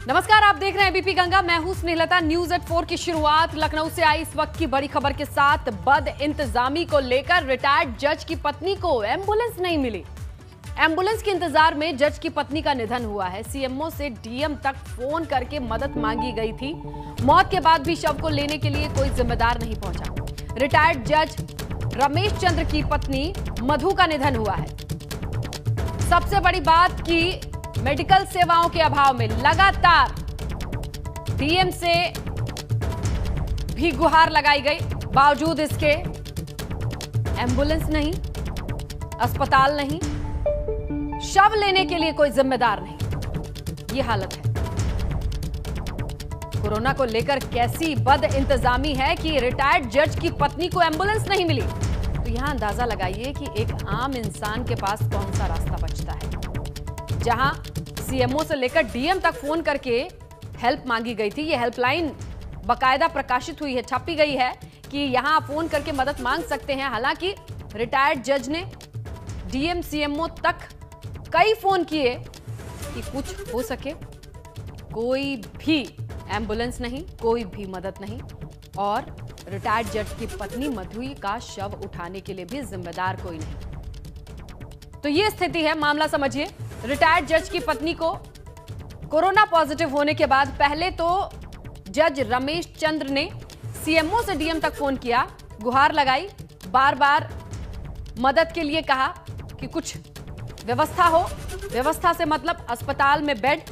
नमस्कार, आप देख रहे हैं एबीपी गंगा। मैं हूं स्नेहलता। न्यूज एट 4 की शुरुआत लखनऊ से आई इस वक्त की बड़ी खबर के साथ। बद इंतजामी को लेकर रिटायर्ड जज की पत्नी को एम्बुलेंस नहीं मिली। एम्बुलेंस के इंतजार में जज की पत्नी का निधन हुआ है। सीएमओ से डीएम तक फोन करके मदद मांगी गई थी। मौत के बाद भी शव को लेने के लिए कोई जिम्मेदार नहीं पहुंचा। रिटायर्ड जज रमेश चंद्र की पत्नी मधु का निधन हुआ है। सबसे बड़ी बात की मेडिकल सेवाओं के अभाव में लगातार डीएम से भी गुहार लगाई गई, बावजूद इसके एम्बुलेंस नहीं, अस्पताल नहीं, शव लेने के लिए कोई जिम्मेदार नहीं। यह हालत है। कोरोना को लेकर कैसी बद इंतजामी है कि रिटायर्ड जज की पत्नी को एम्बुलेंस नहीं मिली। तो यहां अंदाजा लगाइए कि एक आम इंसान के पास कौन सा रास्ता बचता है। जहां सीएमओ से लेकर डीएम तक फोन करके हेल्प मांगी गई थी। यह हेल्पलाइन बकायदा प्रकाशित हुई है, छापी गई है कि यहां फोन करके मदद मांग सकते हैं। हालांकि रिटायर्ड जज ने डीएम सीएमओ तक कई फोन किए कि कुछ हो सके, कोई भी एम्बुलेंस नहीं, कोई भी मदद नहीं, और रिटायर्ड जज की पत्नी मधु का शव उठाने के लिए भी जिम्मेदार कोई नहीं। तो यह स्थिति है। मामला समझिए। रिटायर्ड जज की पत्नी को कोरोना पॉजिटिव होने के बाद पहले तो जज रमेश चंद्र ने सीएमओ से डीएम तक फोन किया, गुहार लगाई, बार बार मदद के लिए कहा कि कुछ व्यवस्था हो। व्यवस्था से मतलब अस्पताल में बेड,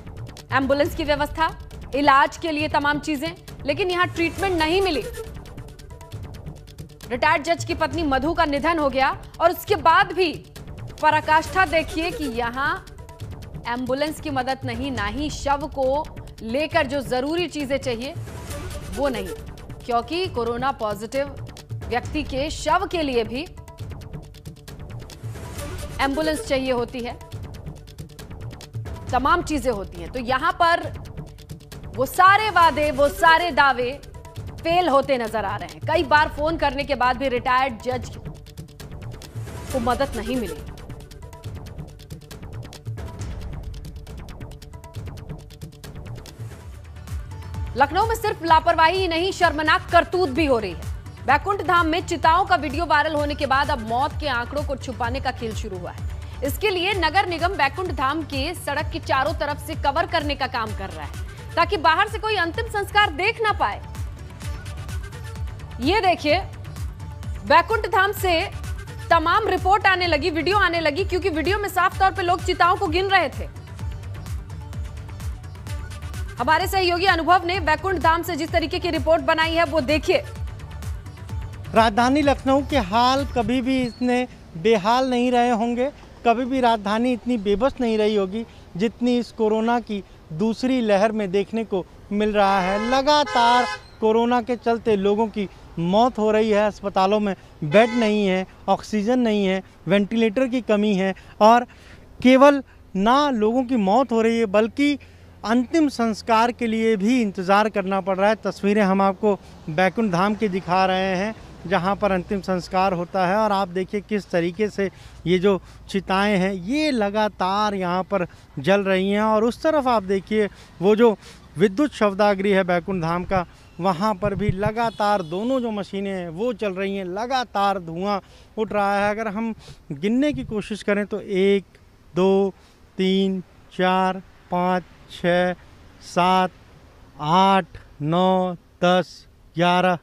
एम्बुलेंस की व्यवस्था, इलाज के लिए तमाम चीजें, लेकिन यहां ट्रीटमेंट नहीं मिली। रिटायर्ड जज की पत्नी मधु का निधन हो गया और उसके बाद भी पराकाष्ठा देखिए कि यहां एम्बुलेंस की मदद नहीं, ना ही शव को लेकर जो जरूरी चीजें चाहिए वो नहीं, क्योंकि कोरोना पॉजिटिव व्यक्ति के शव के लिए भी एम्बुलेंस चाहिए होती है, तमाम चीजें होती हैं। तो यहां पर वो सारे वादे, वो सारे दावे फेल होते नजर आ रहे हैं। कई बार फोन करने के बाद भी रिटायर्ड जज को मदद नहीं मिली। लखनऊ में सिर्फ लापरवाही ही नहीं, शर्मनाक करतूत भी हो रही है। बैकुंठ धाम में चिताओं का वीडियो वायरल होने के बाद अब मौत के आंकड़ों को छुपाने का खेल शुरू हुआ है। इसके लिए नगर निगम बैकुंठ धाम के सड़क के चारों तरफ से कवर करने का काम कर रहा है, ताकि बाहर से कोई अंतिम संस्कार देख ना पाए। ये देखिए, बैकुंठ धाम से तमाम रिपोर्ट आने लगी, वीडियो आने लगी, क्योंकि वीडियो में साफ तौर पे लोग चिताओं को गिन रहे थे। हमारे सहयोगी अनुभव ने बैकुंठ धाम से जिस तरीके की रिपोर्ट बनाई है वो देखिए। राजधानी लखनऊ के हाल कभी भी इतने बेहाल नहीं रहे होंगे, कभी भी राजधानी इतनी बेबस नहीं रही होगी जितनी इस कोरोना की दूसरी लहर में देखने को मिल रहा है। लगातार कोरोना के चलते लोगों की मौत हो रही है। अस्पतालों में बेड नहीं है, ऑक्सीजन नहीं है, वेंटिलेटर की कमी है, और केवल ना लोगों की मौत हो रही है बल्कि अंतिम संस्कार के लिए भी इंतज़ार करना पड़ रहा है। तस्वीरें हम आपको बैकुंठ धाम की दिखा रहे हैं जहां पर अंतिम संस्कार होता है, और आप देखिए किस तरीके से ये जो चिताएं हैं ये लगातार यहां पर जल रही हैं। और उस तरफ आप देखिए वो जो विद्युत शवदाह-गृह है बैकुंठ धाम का, वहाँ पर भी लगातार दोनों जो मशीनें हैं वो चल रही हैं, लगातार धुआं उठ रहा है। अगर हम गिनने की कोशिश करें तो 1, 2, 3, 4, 5, 6, 7, 8, 9, 10, 11,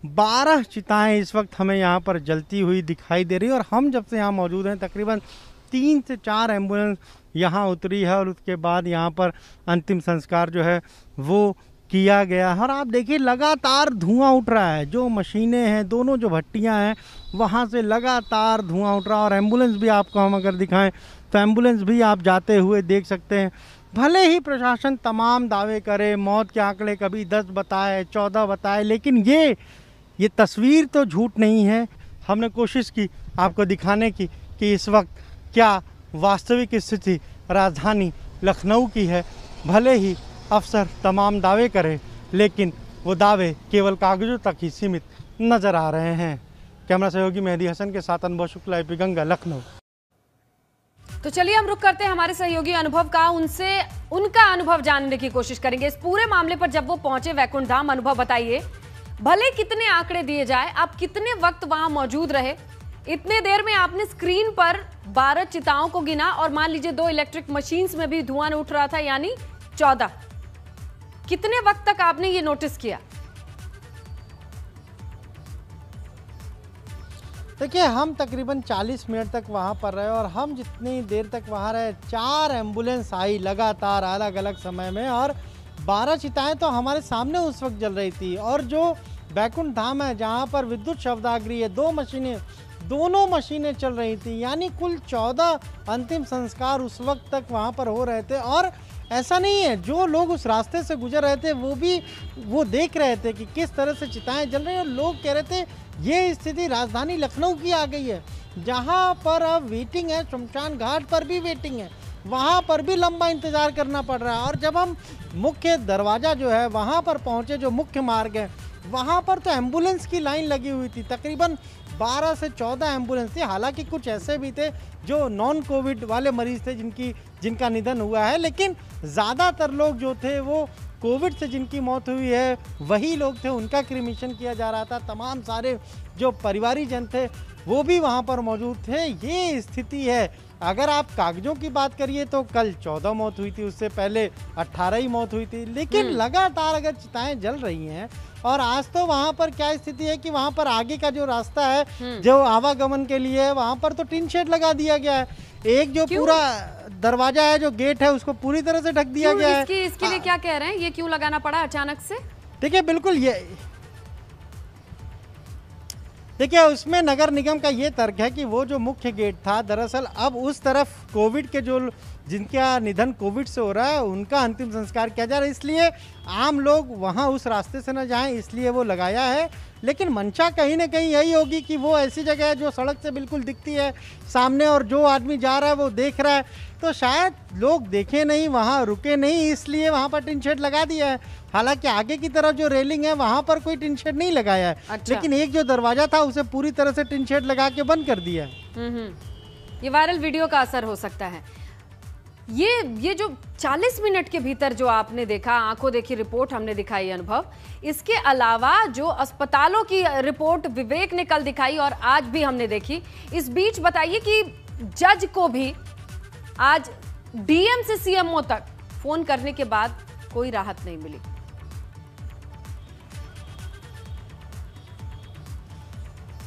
12 चिताएँ इस वक्त हमें यहाँ पर जलती हुई दिखाई दे रही है। और हम जब से यहाँ मौजूद हैं तकरीबन 3 से 4 एम्बुलेंस यहाँ उतरी है, और उसके बाद यहाँ पर अंतिम संस्कार जो है वो किया गया है। और आप देखिए लगातार धुआं उठ रहा है। जो मशीनें हैं, दोनों जो भट्टियाँ हैं, वहाँ से लगातार धुआं उठ रहा है। और एम्बुलेंस भी आपको हम अगर दिखाएं तो एम्बुलेंस भी आप जाते हुए देख सकते हैं। भले ही प्रशासन तमाम दावे करे, मौत के आंकड़े कभी 10 बताए, 14 बताए, लेकिन ये तस्वीर तो झूठ नहीं है। हमने कोशिश की आपको दिखाने की कि इस वक्त क्या वास्तविक स्थिति राजधानी लखनऊ की है। भले ही अफसर तमाम दावे करे, लेकिन वो दावे केवल कागजों तक ही सीमित नज़र आ रहे हैं। कैमरा सहयोगी मेहदी हसन के साथ अनुभव शुक्ला, एबीपी गंगा, लखनऊ। तो चलिए हम रुक करते हैं हमारे सहयोगी अनुभव का। उनसे उनका अनुभव जानने की कोशिश करेंगे इस पूरे मामले पर। जब वो पहुंचे वैकुंठ धाम, अनुभव बताइए। भले कितने आंकड़े दिए जाए, आप कितने वक्त वहां मौजूद रहे? इतने देर में आपने स्क्रीन पर 12 चिताओं को गिना और मान लीजिए 2 इलेक्ट्रिक मशीन्स में भी धुआं उठ रहा था, यानी 14। कितने वक्त तक आपने ये नोटिस किया? देखिए, हम तकरीबन 40 मिनट तक वहाँ पर रहे और हम जितनी देर तक वहाँ रहे 4 एम्बुलेंस आई लगातार अलग अलग समय में, और 12 चिताएं तो हमारे सामने उस वक्त जल रही थी। और जो वैकुंठ धाम है जहाँ पर विद्युत शवदाह है, 2 मशीनें, दोनों मशीनें चल रही थी, यानी कुल 14 अंतिम संस्कार उस वक्त तक वहाँ पर हो रहे थे। और ऐसा नहीं है, जो लोग उस रास्ते से गुजर रहे थे वो देख रहे थे कि किस तरह से चिताएं जल रही हैं। और लोग कह रहे थे ये स्थिति राजधानी लखनऊ की आ गई है, जहां पर अब वेटिंग है, शमशान घाट पर भी वेटिंग है, वहां पर भी लंबा इंतज़ार करना पड़ रहा है। और जब हम मुख्य दरवाज़ा जो है वहां पर पहुंचे, जो मुख्य मार्ग है, वहां पर तो एम्बुलेंस की लाइन लगी हुई थी। तकरीबन 12 से 14 एम्बुलेंस थी। हालांकि कुछ ऐसे भी थे जो नॉन कोविड वाले मरीज थे जिनका निधन हुआ है, लेकिन ज़्यादातर लोग जो थे वो कोविड से जिनकी मौत हुई है वही लोग थे, उनका क्रिमेशन किया जा रहा था। तमाम सारे जो परिवारीजन थे वो भी वहाँ पर मौजूद थे। ये स्थिति है। अगर आप कागजों की बात करिए तो कल 14 मौत हुई थी, उससे पहले 18 ही मौत हुई थी, लेकिन लगातार अगर चिताएं जल रही हैं। और आज तो वहाँ पर क्या स्थिति है कि वहाँ पर आगे का जो रास्ता है जो आवागमन के लिए है, वहाँ पर तो टिन शेड लगा दिया गया है। एक जो पूरा दरवाजा है, जो गेट है, उसको पूरी तरह से ढक दिया गया है। इसके लिए क्या कह रहे हैं? ये क्यों लगाना पड़ा अचानक से? देखिए उसमें नगर निगम का ये तर्क है कि वो जो मुख्य गेट था, दरअसल अब उस तरफ कोविड के जो जिनका निधन कोविड से हो रहा है उनका अंतिम संस्कार किया जा रहा है, इसलिए आम लोग वहाँ उस रास्ते से न जाएं, इसलिए वो लगाया है। लेकिन मंशा कहीं ना कहीं यही होगी कि वो ऐसी जगह है जो सड़क से बिल्कुल दिखती है सामने, और जो आदमी जा रहा है वो देख रहा है, तो शायद लोग देखे नहीं, वहाँ रुके नहीं, इसलिए वहाँ पर टिन शेड लगा दिया है। हालांकि आगे की तरफ जो रेलिंग है वहाँ पर कोई टिन शेड नहीं लगाया है। अच्छा। लेकिन एक जो दरवाजा था उसे पूरी तरह से टिन शेड लगा के बंद कर दिया है। ये वायरल वीडियो का असर हो सकता है। ये जो 40 मिनट के भीतर जो आपने देखा, आंखों देखी रिपोर्ट हमने दिखाई अनुभव, इसके अलावा जो अस्पतालों की रिपोर्ट विवेक ने कल दिखाई और आज भी हमने देखी, इस बीच बताइए कि जज को भी आज डीएम से सीएमओ तक फोन करने के बाद कोई राहत नहीं मिली।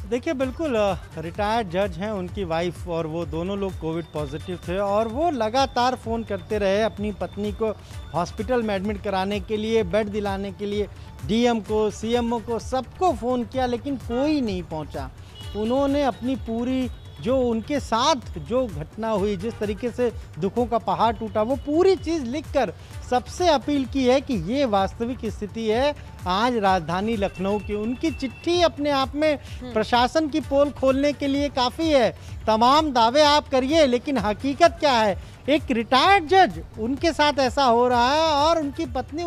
देखिए बिल्कुल, रिटायर्ड जज हैं, उनकी वाइफ और वो दोनों लोग कोविड पॉजिटिव थे और वो लगातार फ़ोन करते रहे अपनी पत्नी को हॉस्पिटल में एडमिट कराने के लिए, बेड दिलाने के लिए, डीएम को, सीएमओ को, सबको फ़ोन किया, लेकिन कोई नहीं पहुंचा। उन्होंने अपनी पूरी जो उनके साथ जो घटना हुई, जिस तरीके से दुखों का पहाड़ टूटा, वो पूरी चीज़ लिखकर सबसे अपील की है कि ये वास्तविक स्थिति है आज राजधानी लखनऊ की। उनकी चिट्ठी अपने आप में प्रशासन की पोल खोलने के लिए काफ़ी है। तमाम दावे आप करिए, लेकिन हकीकत क्या है? एक रिटायर्ड जज, उनके साथ ऐसा हो रहा है और उनकी पत्नी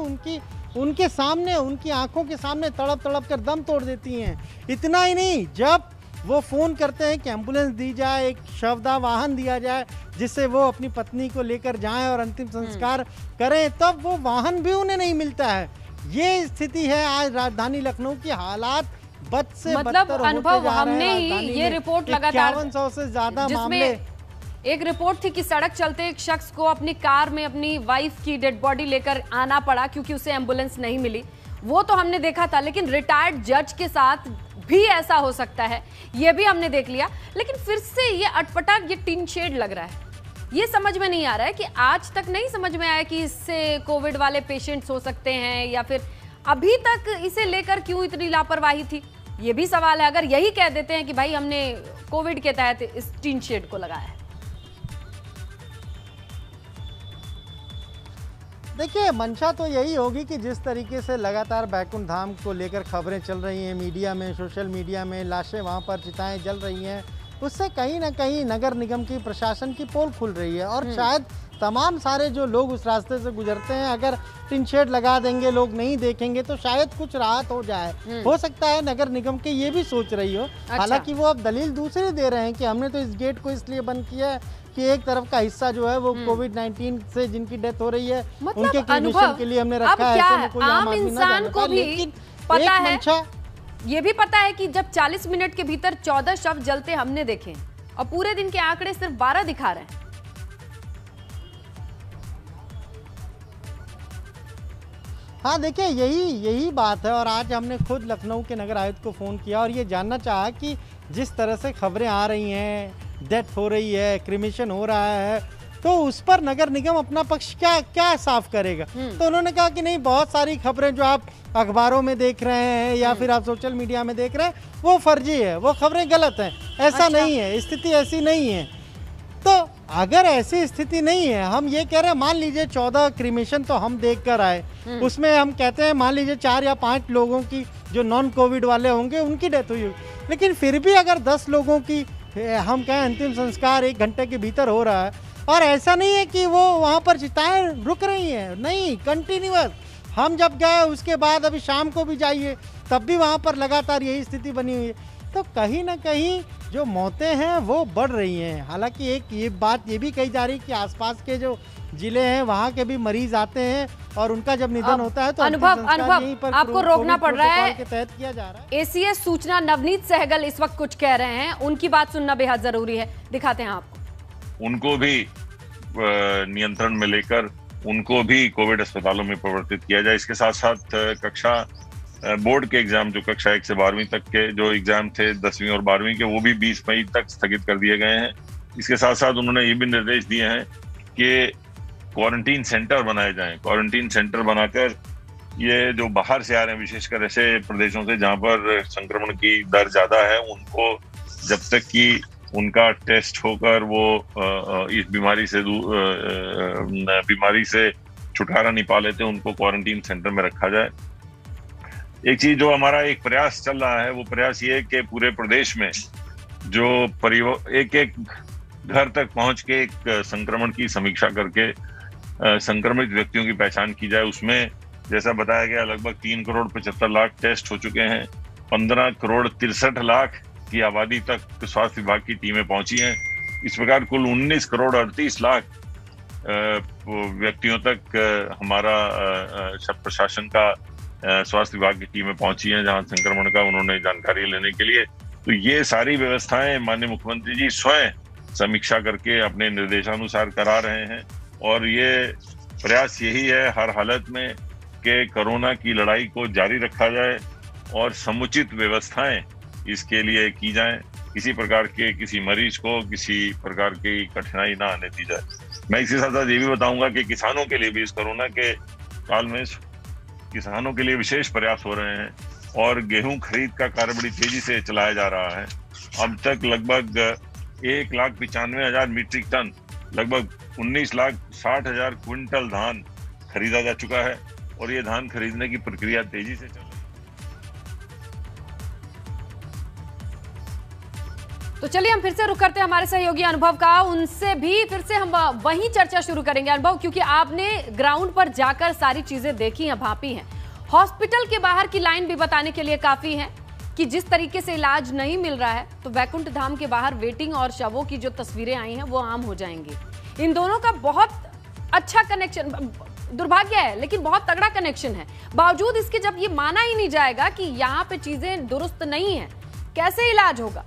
उनके सामने, उनकी आंखों के सामने तड़प तड़प कर दम तोड़ देती हैं। इतना ही नहीं, जब वो फ़ोन करते हैं कि एम्बुलेंस दी जाए, एक शवदाह वाहन दिया जाए जिससे वो अपनी पत्नी को लेकर जाएं और अंतिम संस्कार करें, तब वो वाहन भी उन्हें नहीं मिलता है। ये स्थिति है आज राजधानी लखनऊ की। हालात बद से बदतर अनुभव होते जा रहे हैं। हमने ये रिपोर्ट लगातार 5100 से ज़्यादा मामले। एक रिपोर्ट थी कि सड़क चलते एक शख्स को अपनी कार में अपनी वाइफ की डेड बॉडी लेकर आना पड़ा क्योंकि उसे एम्बुलेंस नहीं मिली। वो तो हमने देखा था, लेकिन रिटायर्ड जज के साथ भी ऐसा हो सकता है, ये भी हमने देख लिया। लेकिन फिर से ये अटपटा, ये टिन शेड लग रहा है। ये समझ में नहीं आ रहा है कि आज तक नहीं समझ में आया कि इससे कोविड वाले पेशेंट्स हो सकते हैं, या फिर अभी तक इसे लेकर क्यों इतनी लापरवाही थी, ये भी सवाल है। अगर यही कह देते हैं कि भाई हमने कोविड के तहत इस टिन शेड को लगाया है। देखिए मंशा तो यही होगी कि जिस तरीके से लगातार वैकुंठ धाम को लेकर खबरें चल रही हैं मीडिया में, सोशल मीडिया में, लाशें वहाँ पर, चिताएं जल रही हैं, उससे कहीं ना कहीं नगर निगम की, प्रशासन की पोल खुल रही है। और शायद तमाम सारे जो लोग उस रास्ते से गुजरते हैं, अगर टिन शेड लगा देंगे, लोग नहीं देखेंगे, तो शायद कुछ राहत हो जाए। हो सकता है नगर निगम के ये भी सोच रही हो। हालांकि वो अब दलील दूसरी दे रहे हैं कि हमने तो इस गेट को इसलिए बंद किया है कि एक तरफ का हिस्सा जो है वो कोविड-19 से जिनकी डेथ हो रही है मतलब उनके क्रिमेशन अनुभव के लिए हमने अब रखा है। क्या ऐसे है, में कोई आम आदमी ना इंसान जाना को पाए, भी लेकिन पता एक है, मंशा ये भी पता है कि जब 40 मिनट के भीतर 14 शव जलते हमने देखे और पूरे दिन के आंकड़े सिर्फ 12 दिखा रहे हैं। हाँ देखिए, यही बात है। और आज हमने खुद लखनऊ के नगर आयुक्त को फ़ोन किया और ये जानना चाहा कि जिस तरह से खबरें आ रही हैं, डेथ हो रही है, क्रिमेशन हो रहा है, तो उस पर नगर निगम अपना पक्ष क्या साफ करेगा। तो उन्होंने कहा कि नहीं, बहुत सारी खबरें जो आप अखबारों में देख रहे हैं या फिर आप सोशल मीडिया में देख रहे हैं वो फर्जी है, वो खबरें गलत हैं, ऐसा नहीं है, स्थिति ऐसी नहीं है। तो अगर ऐसी स्थिति नहीं है, हम ये कह रहे हैं, मान लीजिए 14 क्रिमेशन तो हम देख कर आए, उसमें हम कहते हैं मान लीजिए 4 या 5 लोगों की जो नॉन कोविड वाले होंगे उनकी डेथ हुई होगी, लेकिन फिर भी अगर 10 लोगों की हम कहें अंतिम संस्कार 1 घंटे के भीतर हो रहा है और ऐसा नहीं है कि वो वहाँ पर चिताएं रुक रही हैं, नहीं, कंटिन्यूअस। हम जब गए उसके बाद अभी शाम को भी जाइए तब भी वहाँ पर लगातार यही स्थिति बनी हुई है। तो कहीं ना कहीं जो मौतें हैं वो बढ़ रही हैं। हालांकि एक ये बात ये भी कही जा रही है कि आसपास के जो जिले हैं वहाँ के भी मरीज आते हैं और उनका जब निधन होता है तो अनुभव आपको रोकना पड़ रहा है, के तहत किया जा रहा है। एसीएस सूचना नवनीत सहगल इस वक्त कुछ कह रहे हैं, उनकी बात सुनना बेहद जरूरी है, दिखाते हैं आपको। उनको भी नियंत्रण में लेकर उनको भी कोविड अस्पतालों में प्रवर्तित किया जाए। इसके साथ साथ कक्षा बोर्ड के एग्जाम जो कक्षा 1 से 12वीं तक के जो एग्जाम थे 10वीं और 12वीं के, वो भी 20 मई तक स्थगित कर दिए गए हैं। इसके साथ साथ उन्होंने ये भी निर्देश दिए हैं कि क्वारंटीन सेंटर बनाए जाएं। क्वारंटीन सेंटर बनाकर ये जो बाहर से आ रहे हैं, विशेषकर ऐसे प्रदेशों से जहां पर संक्रमण की दर ज्यादा है, उनको जब तक कि उनका टेस्ट होकर वो इस बीमारी से छुटकारा नहीं पा लेते, उनको क्वारंटीन सेंटर में रखा जाए। एक चीज जो हमारा एक प्रयास चल रहा है, वो प्रयास ये है कि पूरे प्रदेश में जो एक घर तक पहुंच के एक संक्रमण की समीक्षा करके संक्रमित व्यक्तियों की पहचान की जाए। उसमें जैसा बताया गया लगभग 3 करोड़ 75 लाख टेस्ट हो चुके हैं, 15 करोड़ 63 लाख की आबादी तक स्वास्थ्य विभाग की टीमें पहुंची हैं। इस प्रकार कुल 19 करोड़ 38 लाख व्यक्तियों तक हमारा प्रशासन का स्वास्थ्य विभाग की टीमें पहुंची हैं जहां संक्रमण का उन्होंने जानकारी लेने के लिए। तो ये सारी व्यवस्थाएं माननीय मुख्यमंत्री जी स्वयं समीक्षा करके अपने निर्देशानुसार करा रहे हैं और ये प्रयास यही है हर हालत में कि कोरोना की लड़ाई को जारी रखा जाए और समुचित व्यवस्थाएं इसके लिए की जाएं, किसी प्रकार के किसी मरीज को किसी प्रकार की कठिनाई ना आने दी जाए। मैं इसी साथ साथ ये भी बताऊंगा कि किसानों के लिए भी इस कोरोना के काल में किसानों के लिए विशेष प्रयास हो रहे हैं और गेहूं खरीद का कार्य बड़ी तेजी से चलाया जा रहा है। अब तक लगभग 1,95,000 मीट्रिक टन, लगभग 19,60,000 क्विंटल धान खरीदा जा चुका है और ये धान खरीदने की प्रक्रिया तेजी से चल रही है। तो चलिए हम फिर से रुक करते हैं हमारे सहयोगी अनुभव का, उनसे भी फिर से हम वही चर्चा शुरू करेंगे। अनुभव, क्योंकि आपने ग्राउंड पर जाकर सारी चीजें देखी हैं, भांपी हैं, हॉस्पिटल के बाहर की लाइन भी बताने के लिए काफी है कि जिस तरीके से इलाज नहीं मिल रहा है तो वैकुंठ धाम के बाहर वेटिंग और शवों की जो तस्वीरें आई हैं वो आम हो जाएंगी। इन दोनों का बहुत अच्छा कनेक्शन, दुर्भाग्य है लेकिन बहुत तगड़ा कनेक्शन है। बावजूद इसके जब ये माना ही नहीं जाएगा कि यहाँ पे चीजें दुरुस्त नहीं है, कैसे इलाज होगा?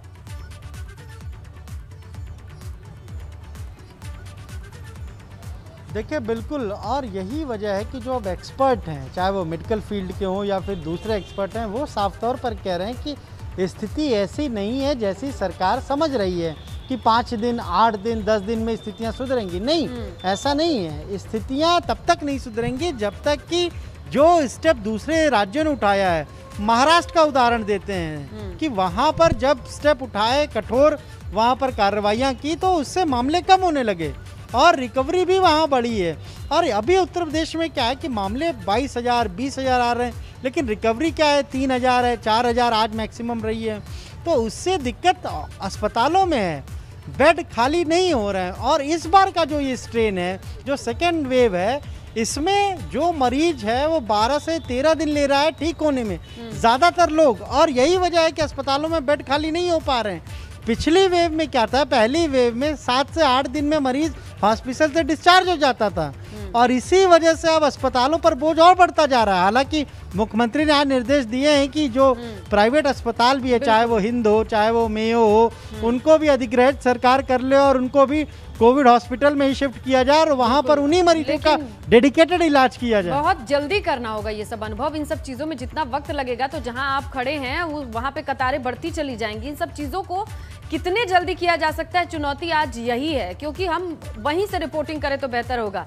देखिए बिल्कुल, और यही वजह है कि जो अब एक्सपर्ट हैं, चाहे वो मेडिकल फील्ड के हों या फिर दूसरे एक्सपर्ट हैं, वो साफ तौर पर कह रहे हैं कि स्थिति ऐसी नहीं है जैसी सरकार समझ रही है कि 5 दिन 8 दिन 10 दिन में स्थितियां सुधरेंगी। नहीं, ऐसा नहीं है। स्थितियां तब तक नहीं सुधरेंगी जब तक कि जो स्टेप दूसरे राज्यों ने उठाया है, महाराष्ट्र का उदाहरण देते हैं कि वहाँ पर जब स्टेप उठाए, कठोर वहाँ पर कार्रवाइयाँ की तो उससे मामले कम होने लगे और रिकवरी भी वहाँ बढ़ी है। और अभी उत्तर प्रदेश में क्या है कि मामले 22,000 20,000 आ रहे हैं, लेकिन रिकवरी क्या है 3,000 है, 4,000 आज मैक्सिमम रही है। तो उससे दिक्कत अस्पतालों में है, बेड खाली नहीं हो रहे हैं। और इस बार का जो ये स्ट्रेन है, जो सेकेंड वेव है, इसमें जो मरीज है वो 12 से 13 दिन ले रहा है ठीक होने में ज़्यादातर लोग, और यही वजह है कि अस्पतालों में बेड खाली नहीं हो पा रहे हैं। पिछली वेव में क्या था, पहली वेव में 7 से 8 दिन में मरीज हॉस्पिटल से डिस्चार्ज हो जाता था और इसी वजह से अब अस्पतालों पर बोझ और बढ़ता जा रहा है। हालांकि मुख्यमंत्री ने आज निर्देश दिए हैं कि जो प्राइवेट अस्पताल भी है, चाहे वो हिंद हो चाहे वो मेयो हो, उनको भी अधिग्रहित सरकार कर ले और उनको भी कोविड हॉस्पिटल में ही शिफ्ट किया जाए और वहां पर उन्हीं मरीजों का डेडिकेटेड इलाज किया जाए। बहुत जल्दी करना होगा ये सब। अनुभव, इन सब चीजों में जितना वक्त लगेगा तो जहां आप खड़े हैं वहां पे कतारें बढ़ती चली जाएंगी। इन सब चीजों को कितने जल्दी किया जा सकता है, चुनौती आज यही है, क्योंकि हम वहीं से रिपोर्टिंग करें तो बेहतर होगा।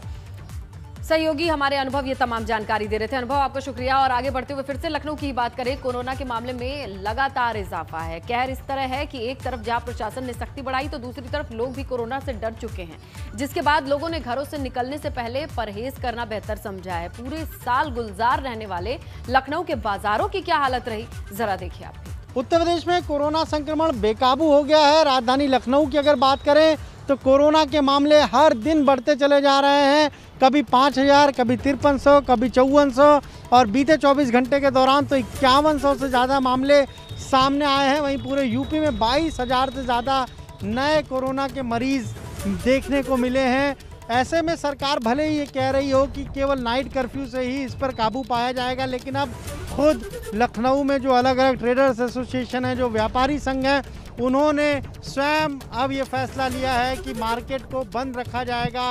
सहयोगी हमारे अनुभव ये तमाम जानकारी दे रहे थे। अनुभव, आपका शुक्रिया। और आगे बढ़ते हुए फिर से लखनऊ की बात करें। कोरोना के मामले में लगातार इजाफा है। कहर इस तरह है कि एक तरफ जहां प्रशासन ने सख्ती बढ़ाई तो दूसरी तरफ लोग भी कोरोना से डर चुके हैं, जिसके बाद लोगों ने घरों से निकलने से पहले परहेज करना बेहतर समझा है। पूरे साल गुलजार रहने वाले लखनऊ के बाजारों की क्या हालत रही, जरा देखिए आप। उत्तर प्रदेश में कोरोना संक्रमण बेकाबू हो गया है। राजधानी लखनऊ की अगर बात करें तो कोरोना के मामले हर दिन बढ़ते चले जा रहे हैं। कभी 5000, कभी 5300, कभी 5400 और बीते 24 घंटे के दौरान तो 5100 से ज़्यादा मामले सामने आए हैं। वहीं पूरे यूपी में 22,000 से ज़्यादा नए कोरोना के मरीज देखने को मिले हैं। ऐसे में सरकार भले ही ये कह रही हो कि केवल नाइट कर्फ्यू से ही इस पर काबू पाया जाएगा, लेकिन अब खुद लखनऊ में जो अलग अलग ट्रेडर्स एसोसिएशन है, जो व्यापारी संघ है, उन्होंने स्वयं अब ये फैसला लिया है कि मार्केट को बंद रखा जाएगा।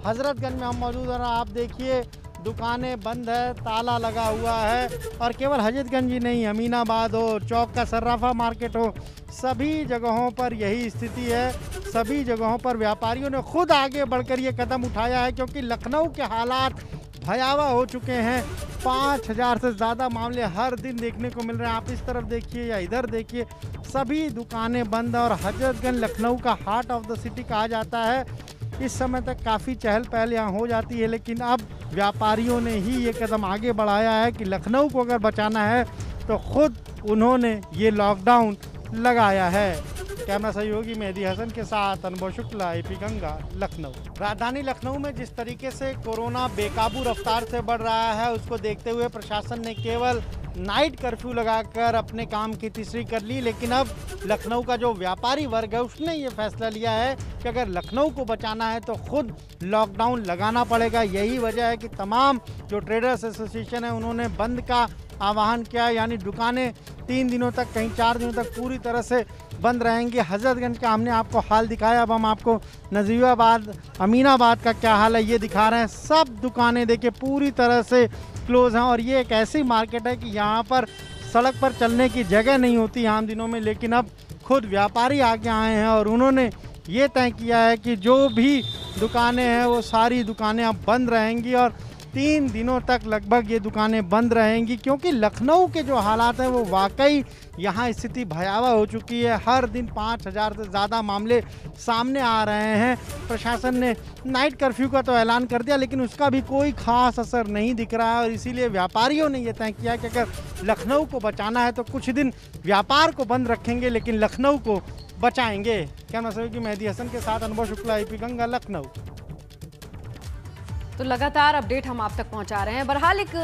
हजरतगंज में हम मौजूद हैं, आप देखिए दुकानें बंद है, ताला लगा हुआ है और केवल हजरतगंज ही नहीं, अमीनाबाद हो, चौक का सर्राफा मार्केट हो, सभी जगहों पर यही स्थिति है। सभी जगहों पर व्यापारियों ने खुद आगे बढ़कर ये कदम उठाया है, क्योंकि लखनऊ के हालात भयावह हो चुके हैं। 5000 से ज़्यादा मामले हर दिन देखने को मिल रहे हैं। आप इस तरफ देखिए या इधर देखिए, सभी दुकानें बंद और हजरतगंज लखनऊ का हार्ट ऑफ द सिटी कहा जाता है। इस समय तक काफ़ी चहल पहल यहाँ हो जाती है, लेकिन अब व्यापारियों ने ही ये कदम आगे बढ़ाया है कि लखनऊ को अगर बचाना है तो खुद उन्होंने ये लॉकडाउन लगाया है। कैमरा सहयोगी मेहदी हसन के साथ अनुभव शुक्ला, एपी गंगा, लखनऊ। राजधानी लखनऊ में जिस तरीके से कोरोना बेकाबू रफ्तार से बढ़ रहा है, उसको देखते हुए प्रशासन ने केवल नाइट कर्फ्यू लगाकर अपने काम की तीसरी कर ली। लेकिन अब लखनऊ का जो व्यापारी वर्ग है, उसने ये फैसला लिया है कि अगर लखनऊ को बचाना है तो खुद लॉकडाउन लगाना पड़ेगा। यही वजह है कि तमाम जो ट्रेडर्स एसोसिएशन है, उन्होंने बंद का आह्वान किया, यानी दुकानें 3 दिनों तक, कहीं 4 दिनों तक पूरी तरह से बंद रहेंगी। हजरतगंज का हमने आपको हाल दिखाया, अब हम आपको नजीबाबाद, अमीनाबाद का क्या हाल है ये दिखा रहे हैं। सब दुकानें देखिए पूरी तरह से क्लोज हैं और ये एक ऐसी मार्केट है कि यहाँ पर सड़क पर चलने की जगह नहीं होती आम दिनों में। लेकिन अब खुद व्यापारी आगे आए हैं और उन्होंने ये तय किया है कि जो भी दुकानें हैं वो सारी दुकानें अब बंद रहेंगी और 3 दिनों तक लगभग ये दुकानें बंद रहेंगी, क्योंकि लखनऊ के जो हालात हैं वो वाकई यहाँ स्थिति भयावह हो चुकी है। हर दिन 5000 से ज़्यादा मामले सामने आ रहे हैं। प्रशासन ने नाइट कर्फ्यू का तो ऐलान कर दिया, लेकिन उसका भी कोई ख़ास असर नहीं दिख रहा है और इसीलिए व्यापारियों ने यह तय किया कि अगर लखनऊ को बचाना है तो कुछ दिन व्यापार को बंद रखेंगे, लेकिन लखनऊ को बचाएंगे। कैमरा सहयोगी मेहदी हसन के साथ अनुभव शुक्ला, एपी गंगा, लखनऊ। तो लगातार अपडेट हम आप तक पहुंचा रहे हैं। बहरहाल एक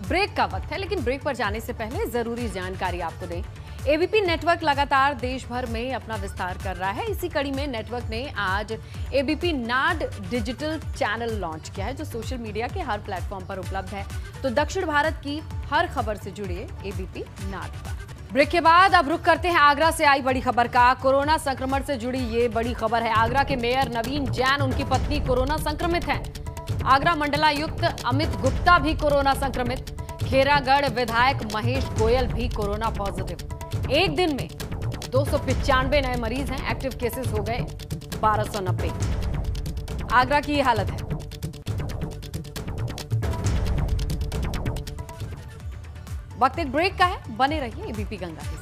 ब्रेक का वक्त है, लेकिन ब्रेक पर जाने से पहले जरूरी जानकारी आपको दें। एबीपी नेटवर्क लगातार देश भर में अपना विस्तार कर रहा है। इसी कड़ी में नेटवर्क ने आज एबीपी नाड डिजिटल चैनल लॉन्च किया है, जो सोशल मीडिया के हर प्लेटफॉर्म पर उपलब्ध है। तो दक्षिण भारत की हर खबर से जुड़िए एबीपी नाड पर। ब्रेक के बाद अब रुख करते हैं आगरा से आई बड़ी खबर का। कोरोना संक्रमण से जुड़ी ये बड़ी खबर है। आगरा के मेयर नवीन जैन, उनकी पत्नी कोरोना संक्रमित हैं। आगरा मंडलायुक्त अमित गुप्ता भी कोरोना संक्रमित। खेरागढ़ विधायक महेश गोयल भी कोरोना पॉजिटिव। एक दिन में 295 नए मरीज हैं। एक्टिव केसेस हो गए 1290। आगरा की ये हालत है। वक्त एक ब्रेक का है, बने रहिए एबीपी गंगा के साथ।